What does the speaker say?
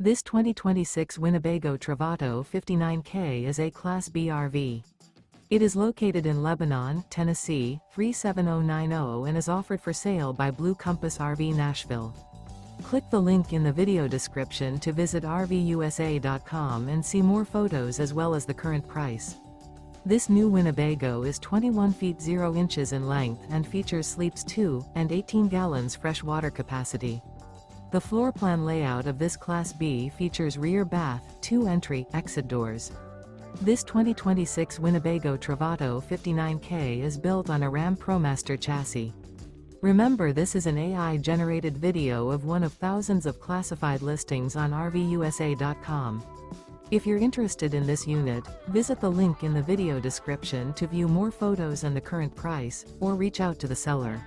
This 2026 Winnebago Travato 59K is a Class B RV. It is located in Lebanon, Tennessee, 37090 and is offered for sale by Blue Compass RV Nashville. Click the link in the video description to visit RVUSA.com and see more photos as well as the current price. This new Winnebago is 21 feet 0 inches in length and features sleeps 2 and 18 gallons fresh water capacity. The floor plan layout of this Class B features rear bath, 2 entry, exit doors. This 2026 Winnebago Travato 59K is built on a Ram ProMaster chassis. Remember, this is an AI-generated video of one of thousands of classified listings on RVUSA.com. If you're interested in this unit, visit the link in the video description to view more photos and the current price, or reach out to the seller.